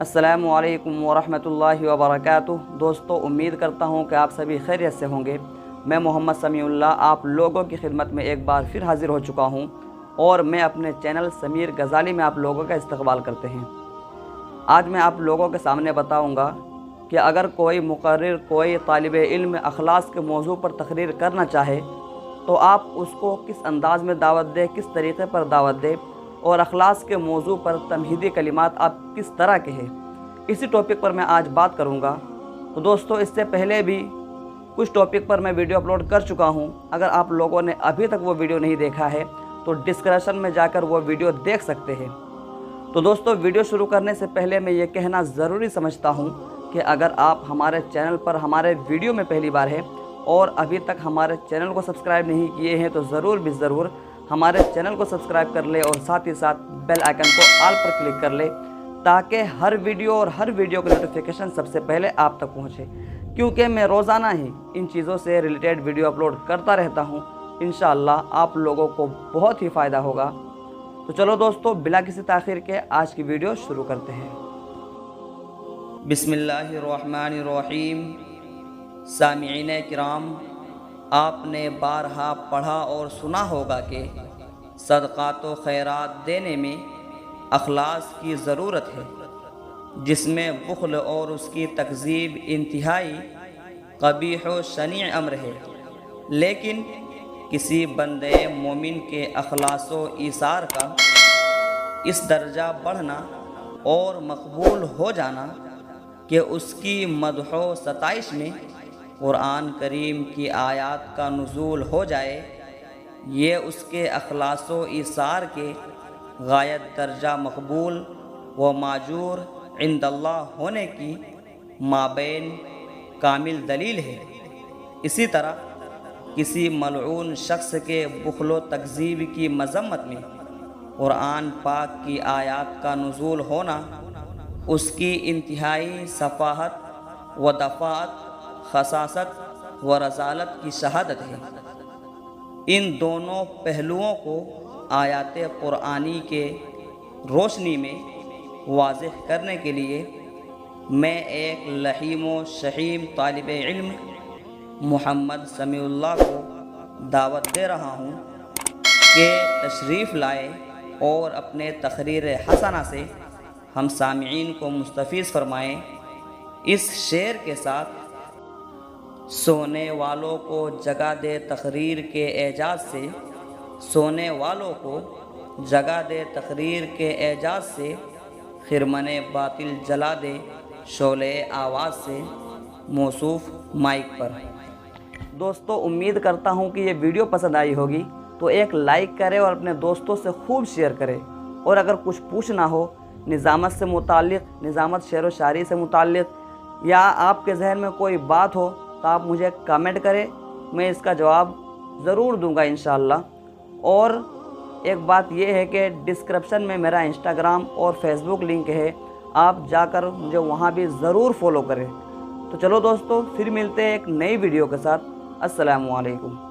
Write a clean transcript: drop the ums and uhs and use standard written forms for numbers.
अस्सलामु अलैकुम वरहमतुल्लाहि वबरकातुह। दोस्तों, उम्मीद करता हूँ कि आप सभी खैरियत से होंगे। मैं मोहम्मद समीउल्लाह आप लोगों की खिदमत में एक बार फिर हाज़िर हो चुका हूँ और मैं अपने चैनल समीर गज़ाली में आप लोगों का इस्तकबाल करते हैं। आज मैं आप लोगों के सामने बताऊँगा कि अगर कोई मुक़र्रिर कोई तालिब इल्म अखलास के मौजू पर तकरीर करना चाहे तो आप उसको किस अंदाज़ में दावत दें, किस तरीक़े पर दावत दें और अखलास के मौजू पर तमहीदी कलिमात आप किस तरह कहें, इसी टॉपिक पर मैं आज बात करूंगा। तो दोस्तों, इससे पहले भी कुछ टॉपिक पर मैं वीडियो अपलोड कर चुका हूं। अगर आप लोगों ने अभी तक वो वीडियो नहीं देखा है तो डिस्क्रिप्शन में जाकर वो वीडियो देख सकते हैं। तो दोस्तों, वीडियो शुरू करने से पहले मैं ये कहना ज़रूरी समझता हूँ कि अगर आप हमारे चैनल पर हमारे वीडियो में पहली बार है और अभी तक हमारे चैनल को सब्सक्राइब नहीं किए हैं तो ज़रूर हमारे चैनल को सब्सक्राइब कर ले और साथ ही साथ बेल आइकन को ऑल पर क्लिक कर ले ताकि हर वीडियो की नोटिफिकेशन सबसे पहले आप तक पहुंचे, क्योंकि मैं रोज़ाना ही इन चीज़ों से रिलेटेड वीडियो अपलोड करता रहता हूं। इंशाअल्लाह आप लोगों को बहुत ही फ़ायदा होगा। तो चलो दोस्तों, बिना किसी ताख़ीर के आज की वीडियो शुरू करते हैं। बिस्मिल्लाहिर्रहमानिर्रहीम। सामिईन किराम, आपने बारहा पढ़ा और सुना होगा कि सदक़ात व खैरात देने में अखलास की ज़रूरत है, जिसमें बुख़्ल और उसकी तकज़ीब इंतहाई क़बीह व शनी अम्र है। लेकिन किसी बंदे मोमिन के अखलास व ईसार का इस दर्जा बढ़ना और मकबूल हो जाना कि उसकी मदह व सताइश में कुरान करीम की आयत का नुज़ूल हो जाए, ये उसके अखलास व ईसार के गायत दर्जा मकबूल व माजूर इंदल्लाह होने की माबैन कामिल दलील है। इसी तरह किसी मलऊन शख्स के बुख़्ल तकज़ीब की मज़म्मत में कुरान पाक की आयत का नुज़ूल होना उसकी इंतहाई सफ़ाहत व दफ़ात, खसासत व रसालत की शहादत है। इन दोनों पहलुओं को आयात कुरानी के रोशनी में वाज़ेह करने के लिए मैं एक लहीम व शहीम तालिब इल्म मोहम्मद समीउल्लाह को दावत दे रहा हूँ कि तशरीफ़ लाए और अपने तक़रीर हसना से हम सामिईन को मुस्तफ़ीज़ फरमाएँ। इस शेर के साथ, सोने वालों को जगा दे तकरीर के एजाज़ से, सोने वालों को जगा दे तकरीर के एजाज़ से, खिरमने बातिल जला दे शोले आवाज़ से, मौसूफ़ माइक पर। दोस्तों, उम्मीद करता हूँ कि ये वीडियो पसंद आई होगी, तो एक लाइक करें और अपने दोस्तों से खूब शेयर करें। और अगर कुछ पूछना हो निज़ामत से मुताल्लिक़, निज़ामत शेर व शायरी से मुताल्लिक़, या आपके जहन में कोई बात हो तो आप मुझे कमेंट करें, मैं इसका जवाब ज़रूर दूंगा इंशाअल्लाह। और एक बात यह है कि डिस्क्रिप्शन में मेरा इंस्टाग्राम और फेसबुक लिंक है, आप जाकर मुझे वहाँ भी ज़रूर फॉलो करें। तो चलो दोस्तों, फिर मिलते हैं एक नई वीडियो के साथ। अस्सलामु अलैकुम।